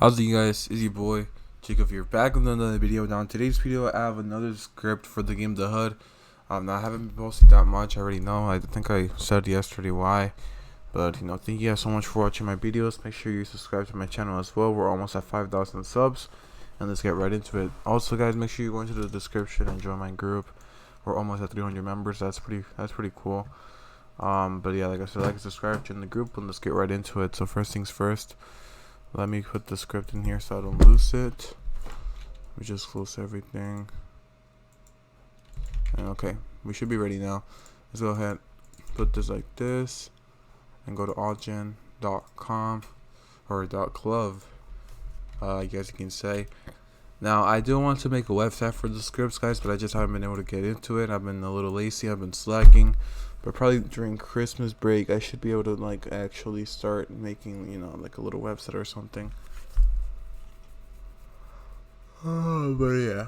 How's it, you guys? It's your boy Jacob here, back with another video. Now in today's video I have another script for the game The Hood. Now I haven't been posting that much. I already know. I think I said yesterday why. But thank you guys so much for watching my videos. Make sure you subscribe to my channel as well. We're almost at 5,000 subs. And let's get right into it. Also guys, make sure you go into the description and join my group. We're almost at 300 members. That's pretty cool. But yeah, like I said, like and subscribe, join the group, and let's get right into it. So first things first. Let me put the script in here so I don't lose it. We just close everything. And okay, we should be ready now. Let's go ahead, put this like this, and go to allgen.com or .club, I guess you can say. Now, I do want to make a website for the scripts, guys, but I just haven't been able to get into it. I've been a little lazy. I've been slacking. But probably during Christmas break, I should be able to, like, actually start making, like a little website or something. Oh, but yeah.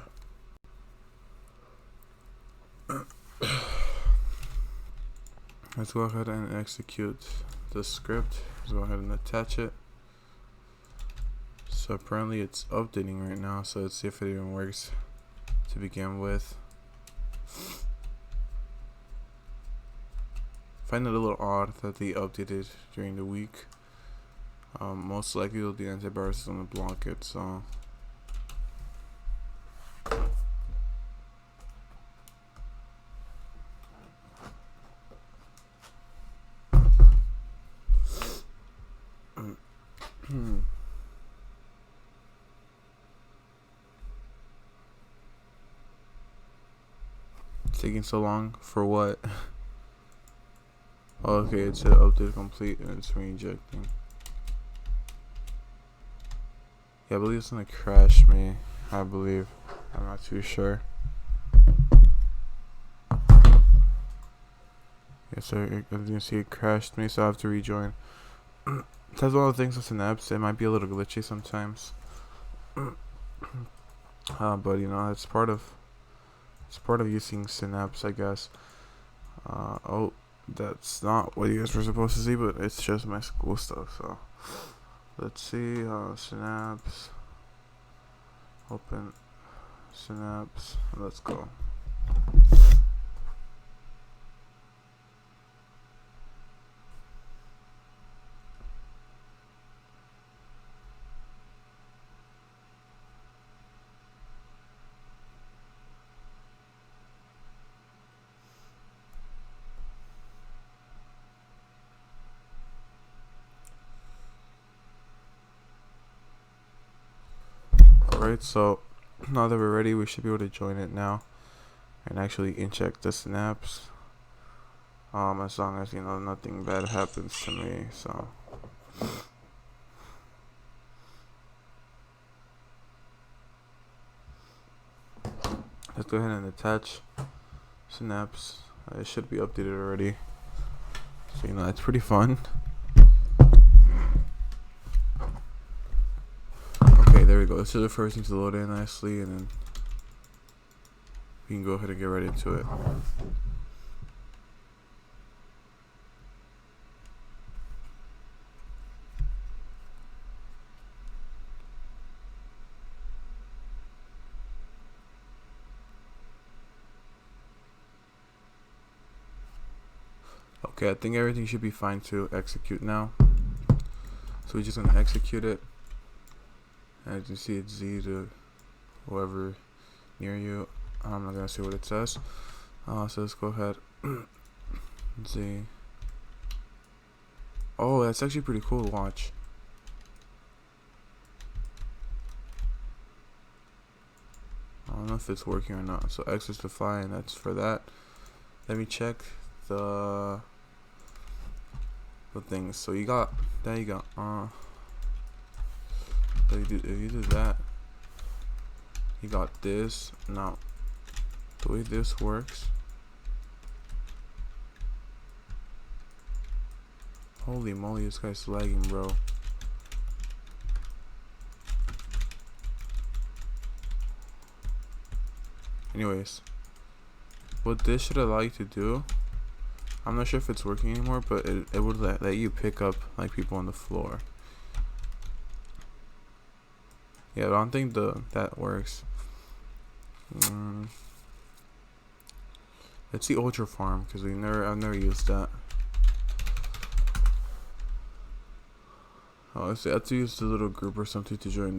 Let's go ahead and execute the script. Let's go ahead and attach it. So apparently it's updating right now, so let's see if it even works to begin with. Find it a little odd that they updated during the week. Most likely it'll be antivirus is gonna block it, so it's taking so long for what? Oh, okay, it said update complete and it's rejecting. Yeah, I believe it's gonna crash me. I believe. I'm not too sure. Yes, sir. As you can see, it crashed me, so I have to rejoin. That's one of the things with Synapse. It might be a little glitchy sometimes. But it's part of using Synapse, I guess. Oh, that's not what you guys were supposed to see, but it's just my school stuff. So let's see. Synapse. Open Synapse. Let's go. Alright, so now that we're ready, we should be able to join it now and actually inject the Synapse. As long as nothing bad happens to me. So let's go ahead and attach Synapse. It should be updated already, so it's pretty fun. Okay, there we go. This is the first thing to load in nicely, and then we can go ahead and get right into it. Okay, I think everything should be fine to execute now. So we're just gonna execute it. As you see, it's Z to whoever near you. I'm not gonna say what it says. So let's go ahead. Z. Oh, that's actually pretty cool to watch. I don't know if it's working or not. So X is to fine. That's for that. Let me check the things. So you got there. You go. If you do that, you got this. Now, the way this works. Holy moly, this guy's lagging, bro. Anyways, what this should allow you to do, I'm not sure if it's working anymore, but it would let you pick up like people on the floor. Yeah, I don't think that works. Let's see Ultra Farm because I've never used that. Oh, I have to use the little group or something to join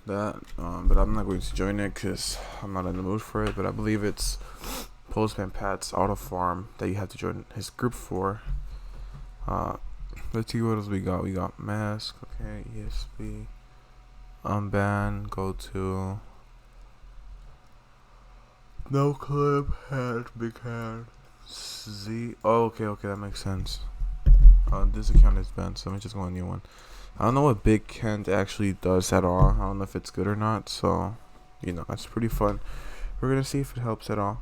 that. But I'm not going to join it because I'm not in the mood for it. But I believe it's Postman Pat's Auto Farm that you have to join his group for. Let's see what else we got. We got Mask. Okay, ESP. Unban. Go to. No clip. Hand. Big hand. Z. Oh, okay, that makes sense. This account is banned, so let me just go on a new one. I don't know what Big Hand actually does at all. I don't know if it's good or not, so that's pretty fun. We're gonna see if it helps at all.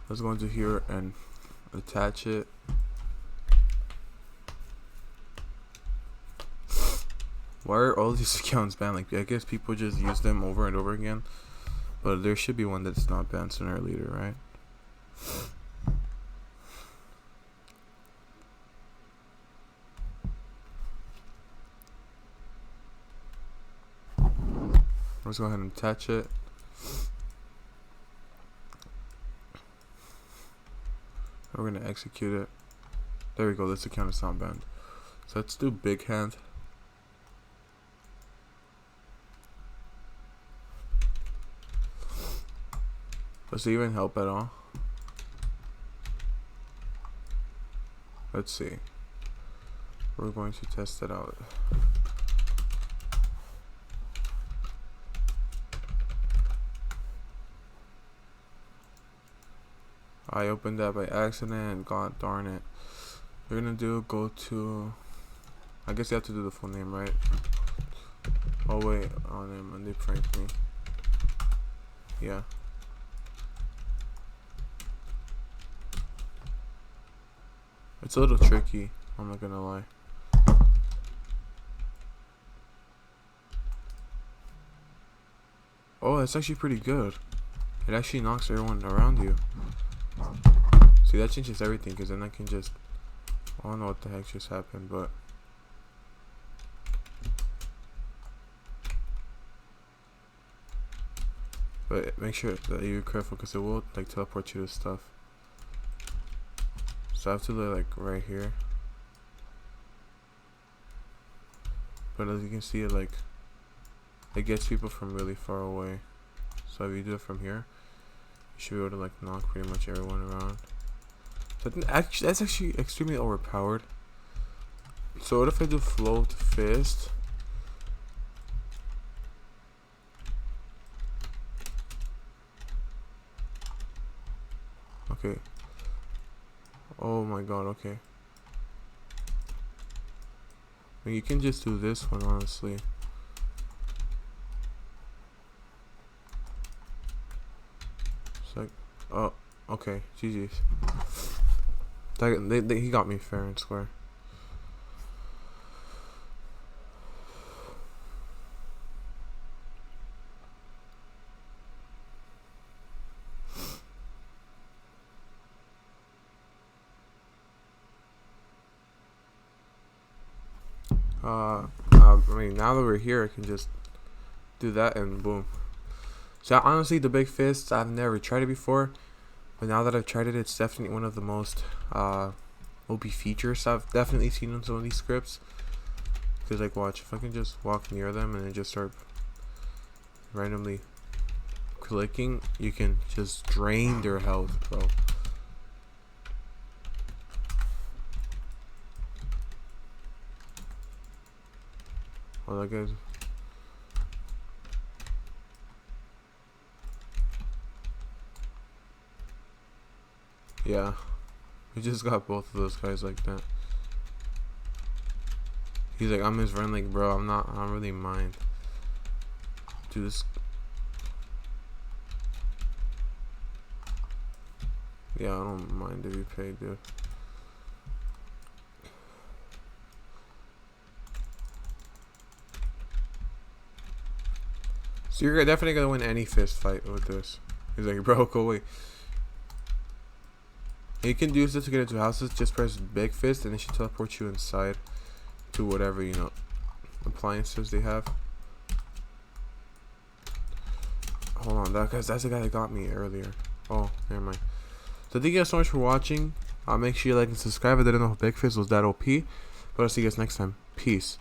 Let's go into here and attach it. Why are all these accounts banned? Like, I guess people just use them over and over again. But there should be one that's not banned sooner or later, right? Let's go ahead and attach it. We're gonna execute it. There we go. This account is not banned. So let's do Big Hand. Does it even help at all? Let's see. We're going to test it out. I opened that by accident and god darn it. We're gonna go to, I guess you have to do the full name, right? Oh wait, on him and they pranked me. Yeah. It's a little tricky, I'm not gonna lie. Oh, that's actually pretty good. It actually knocks everyone around you. See, that changes everything, because then I can just, I don't know what the heck just happened, but make sure that you're careful, because it will like teleport you to stuff. So I have to look like right here. But as you can see, it gets people from really far away. So if you do it from here, you should be able to like knock pretty much everyone around. So I think that's actually extremely overpowered. So what if I do float fist? Okay. Oh my god, okay. I mean, you can just do this one, honestly. It's like, oh, okay, GG's. He got me fair and square. I mean, now that we're here, I can just do that and boom. So honestly, the big fists, I've never tried it before, but now that I've tried it, it's definitely one of the most OP features I've definitely seen on some of these scripts. Because like, watch, if I can just walk near them and then just start randomly clicking, you can just drain their health, bro. Oh, that guy's. Yeah, we just got both of those guys like that. He's like, I'm his friend, like, bro, I don't really mind. Dude, this. Yeah, I don't mind if you pay, dude. So you're definitely gonna win any fist fight with this. He's like, bro, go away. You can use this to get into houses. Just press big fist and it should teleport you inside to whatever, you know, appliances they have. Hold on, that's the guy that got me earlier. Oh, never mind. So thank you guys so much for watching. Make sure you like and subscribe. I didn't know if big fist was that OP. But I'll see you guys next time. Peace.